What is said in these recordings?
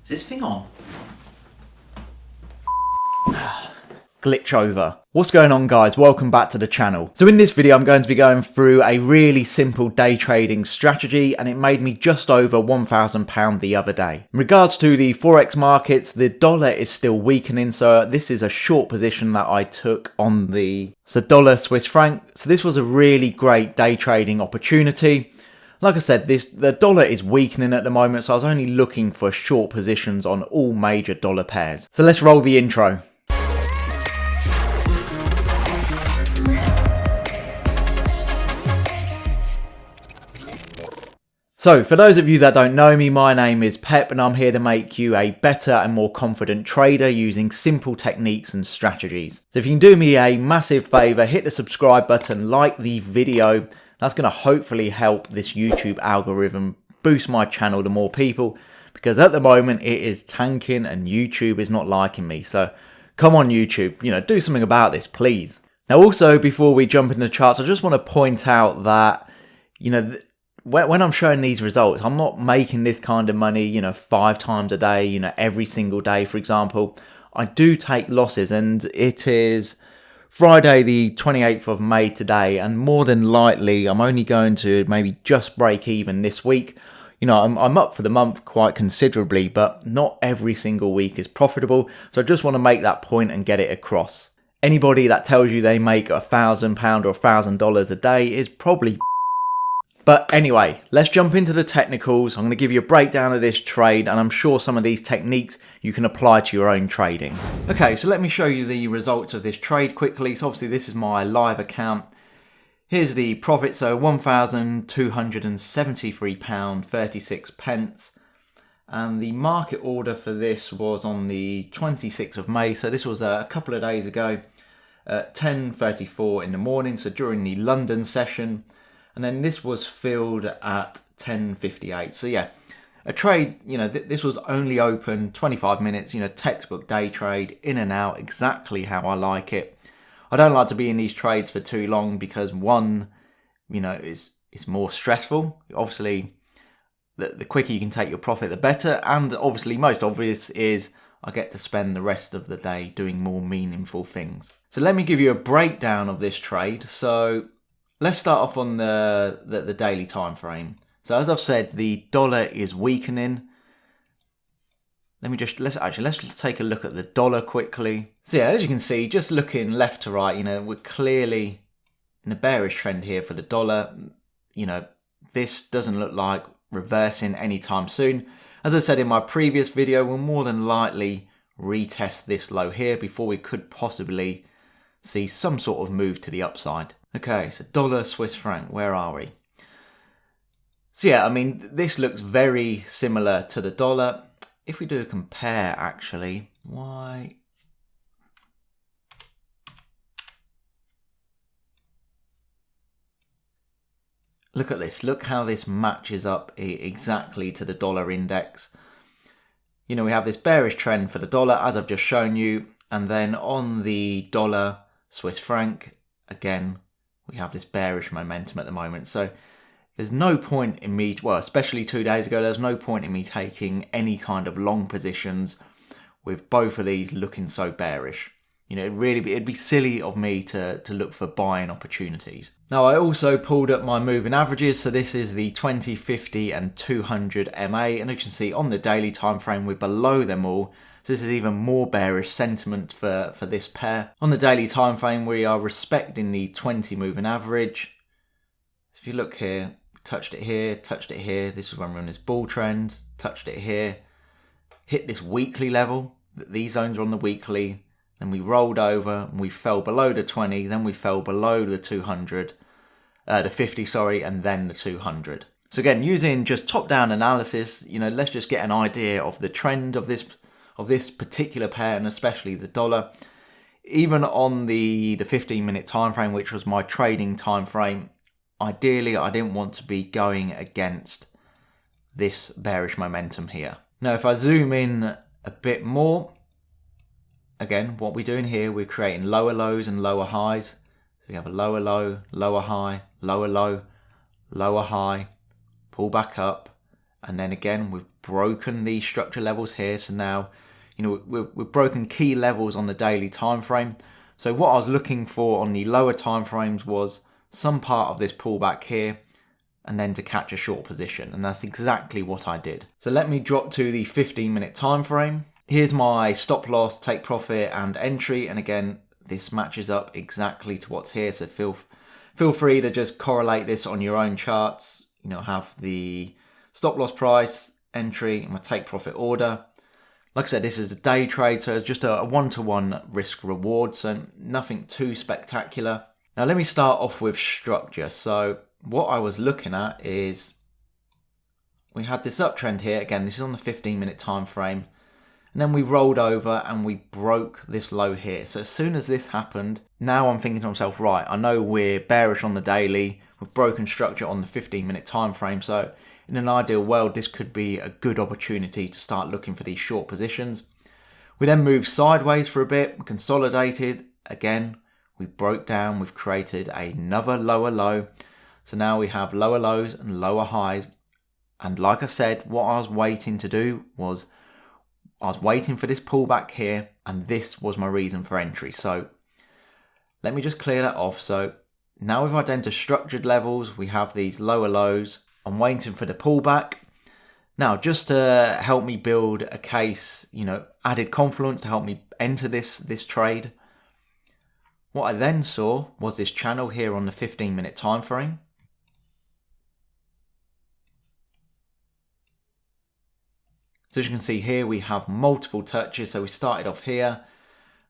Is this thing on? Glitch over. What's going on, guys? Welcome back to the channel. So in this video I'm going to be going through a really simple day trading strategy, and it made me just over £1,000 the other day. In regards to the forex markets, the dollar is still weakening, so this is a short position that I took on the dollar Swiss franc. So this was a really great day trading opportunity. Like I said, the dollar is weakening at the moment, so I was only looking for short positions on all major dollar pairs. So let's roll the intro. So for those of you that don't know me, my name is Pep and I'm here to make you a better and more confident trader using simple techniques and strategies. So if you can do me a massive favour, hit the subscribe button, like the video. That's going to hopefully help this YouTube algorithm boost my channel to more people, because at the moment it is tanking and YouTube is not liking me. So come on YouTube, do something about this, please. Now also, before we jump into the charts, I just want to point out that, when I'm showing these results, I'm not making this kind of money, 5 times a day, every single day, for example. I do take losses, and it is Friday the 28th of May today, and more than likely I'm only going to maybe just break even this week. I'm up for the month quite considerably, but not every single week is profitable. So I just want to make that point and get it across. Anybody that tells you they make £1,000 or $1,000 a day is probably. But anyway, let's jump into the technicals. I'm going to give you a breakdown of this trade, and I'm sure some of these techniques you can apply to your own trading. Okay, so let me show you the results of this trade quickly. So obviously this is my live account. Here's the profit, so £1,273.36. And the market order for this was on the 26th of May. So this was a couple of days ago at 10:34 in the morning, so during the London session. And then this was filled at 10:58. So yeah, a trade, this was only open 25 minutes, textbook day trade, in and out, exactly how I like it. I don't like to be in these trades for too long because one, it's more stressful. Obviously, the quicker you can take your profit, the better. And obviously, most obvious is I get to spend the rest of the day doing more meaningful things. So let me give you a breakdown of this trade. So let's start off on the daily time frame. So as I've said, the dollar is weakening. Let's take a look at the dollar quickly. So yeah, as you can see, just looking left to right, we're clearly in a bearish trend here for the dollar. This doesn't look like reversing anytime soon. As I said in my previous video, we'll more than likely retest this low here before we could possibly see some sort of move to the upside. Okay, so dollar Swiss franc, where are we? So yeah, this looks very similar to the dollar. If we do a compare, actually, why? Look at this. Look how this matches up exactly to the dollar index. We have this bearish trend for the dollar, as I've just shown you. And then on the dollar Swiss franc, again, we have this bearish momentum at the moment. So there's no point in me, especially 2 days ago, there's no point in me taking any kind of long positions with both of these looking so bearish. It'd be silly of me to look for buying opportunities. Now, I also pulled up my moving averages. So this is the 20, 50 and 200 MA. And you can see on the daily time frame, we're below them all. So this is even more bearish sentiment for this pair. On the daily time frame, we are respecting the 20 moving average. If you look here, touched it here, touched it here. This is when we're on this bull trend. Touched it here. Hit this weekly level. These zones are on the weekly. Then we rolled over and we fell below the 20. Then we fell below the 200, the 50, sorry, and then the 200. So again, using just top-down analysis, let's just get an idea of the trend of this particular pair, and especially the dollar. Even on the 15-minute time frame, which was my trading time frame, ideally I didn't want to be going against this bearish momentum here. Now if I zoom in a bit more, again, what we're doing here, we're creating lower lows and lower highs. So we have a lower low, lower high, lower low, lower high, pull back up, And then again, we've broken these structure levels here. So now, we've broken key levels on the daily time frame. So what I was looking for on the lower time frames was some part of this pullback here, and then to catch a short position. And that's exactly what I did. So let me drop to the 15-minute time frame. Here's my stop loss, take profit, and entry. And again, this matches up exactly to what's here. So feel free to just correlate this on your own charts. Have the stop loss price, entry, and my take profit order. Like I said, this is a day trade, so it's just a one-to-one risk reward, so nothing too spectacular. Now let me start off with structure. So what I was looking at is we had this uptrend here. Again, this is on the 15-minute time frame. And then we rolled over and we broke this low here. So as soon as this happened, now I'm thinking to myself, right, I know we're bearish on the daily. We've broken structure on the 15-minute time frame. So in an ideal world, this could be a good opportunity to start looking for these short positions. We then moved sideways for a bit, consolidated. Again, we broke down. We've created another lower low. So now we have lower lows and lower highs. And like I said, what I was waiting to do was I was waiting for this pullback here, and this was my reason for entry. So let me just clear that off. So now we've identified structured levels. We have these lower lows. I'm waiting for the pullback. Now, just to help me build a case, added confluence to help me enter this trade. What I then saw was this channel here on the 15-minute time frame. So as you can see here, we have multiple touches. So we started off here,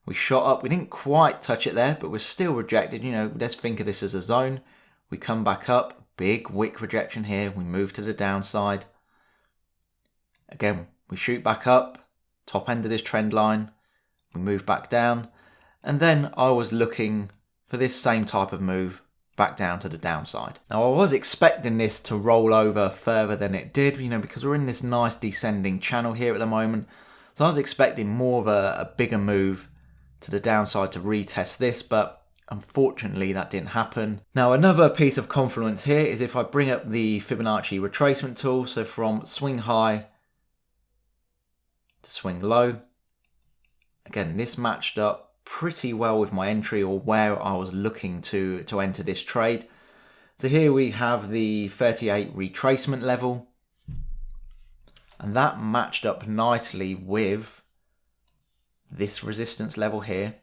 we shot up. We didn't quite touch it there, but we're still rejected. Let's think of this as a zone. We come back up, big wick rejection here. We move to the downside. Again, we shoot back up, top end of this trend line. We move back down. And then I was looking for this same type of move back down to the downside. Now I was expecting this to roll over further than it did, because we're in this nice descending channel here at the moment. So I was expecting more of a bigger move to the downside to retest this, but unfortunately that didn't happen. Now another piece of confluence here is if I bring up the Fibonacci retracement tool, so from swing high to swing low, again this matched up pretty well with my entry, or where I was looking to enter this trade. So here we have the 38 retracement level, and that matched up nicely with this resistance level here.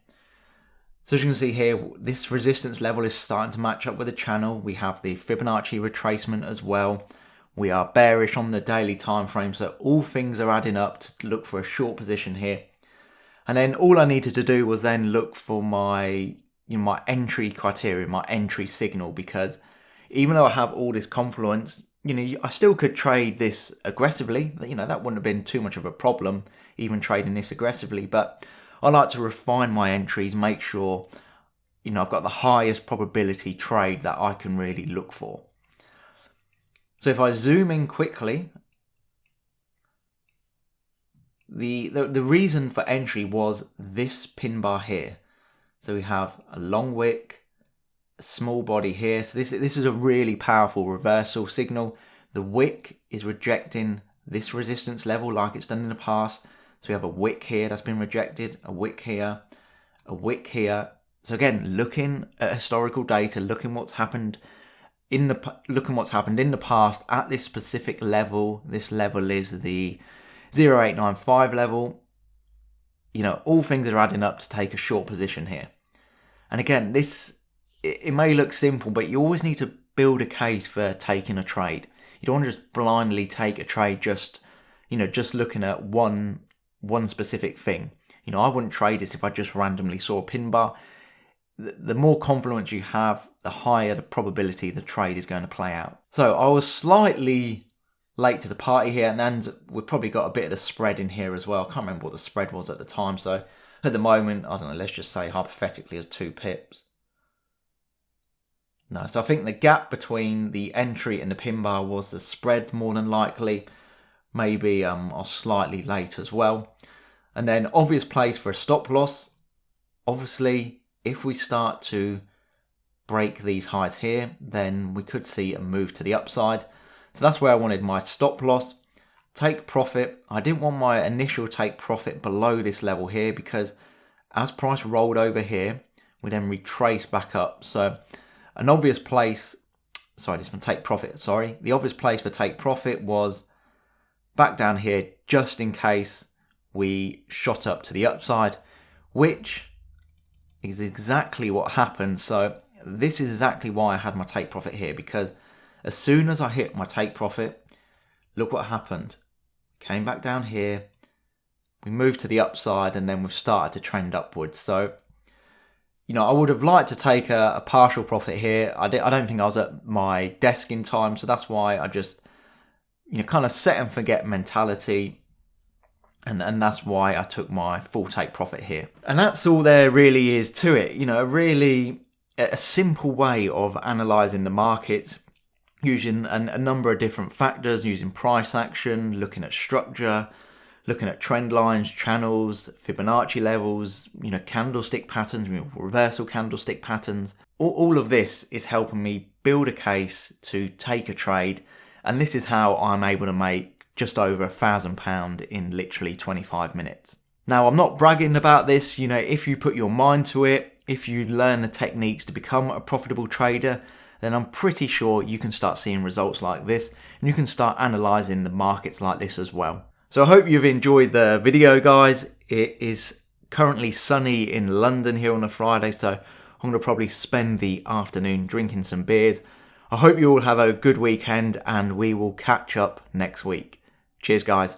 So as you can see here, this resistance level is starting to match up with the channel. We have the Fibonacci retracement as well. We are bearish on the daily time frame, so all things are adding up to look for a short position here. And then all I needed to do was then look for my entry criteria, my entry signal, because even though I have all this confluence, I still could trade this aggressively. That wouldn't have been too much of a problem, even trading this aggressively. But I like to refine my entries, make sure, I've got the highest probability trade that I can really look for. So if I zoom in quickly, the reason for entry was this pin bar here. So we have a long wick, a small body here. So this is a really powerful reversal signal. The wick is rejecting this resistance level like it's done in the past. So we have a wick here that's been rejected, a wick here, a wick here. So again, looking at historical data, looking what's happened in the past at this specific level. This level is the 0895 level. All things are adding up to take a short position here. And again, it may look simple, but you always need to build a case for taking a trade. You don't want to just blindly take a trade just looking at one specific thing. I wouldn't trade this if I just randomly saw a pin bar. The more confluence you have, the higher the probability the trade is going to play out. So I was slightly late to the party here, and then we've probably got a bit of the spread in here as well. I can't remember what the spread was at the time, so at the moment, I don't know, let's just say hypothetically as 2 pips. No, so I think the gap between the entry and the pin bar was the spread more than likely. Maybe I was slightly late as well. And then obvious place for a stop loss. Obviously, if we start to break these highs here, then we could see a move to the upside. So that's where I wanted my stop loss. Take profit. I didn't want my initial take profit below this level here, because as price rolled over here, we then retraced back up. So an obvious place, sorry, this one take profit, sorry. The obvious place for take profit was back down here, just in case we shot up to the upside, which is exactly what happened. So this is exactly why I had my take profit here, because as soon as I hit my take profit, look what happened. Came back down here, we moved to the upside, and then we've started to trend upwards. So, you know, I would have liked to take a partial profit here. I don't think I was at my desk in time, so that's why I just, you know, kind of set and forget mentality. And that's why I took my full take profit here. And that's all there really is to it. You know, a simple way of analysing the market, using a number of different factors, using price action, looking at structure, looking at trend lines, channels, Fibonacci levels, you know, candlestick patterns, reversal candlestick patterns. All of this is helping me build a case to take a trade. And this is how I'm able to make just over £1,000 in literally 25 minutes. Now, I'm not bragging about this. You know, if you put your mind to it, if you learn the techniques to become a profitable trader, then I'm pretty sure you can start seeing results like this, and you can start analysing the markets like this as well. So I hope you've enjoyed the video, guys. It is currently sunny in London here on a Friday, so I'm going to probably spend the afternoon drinking some beers. I hope you all have a good weekend, and we will catch up next week. Cheers, guys.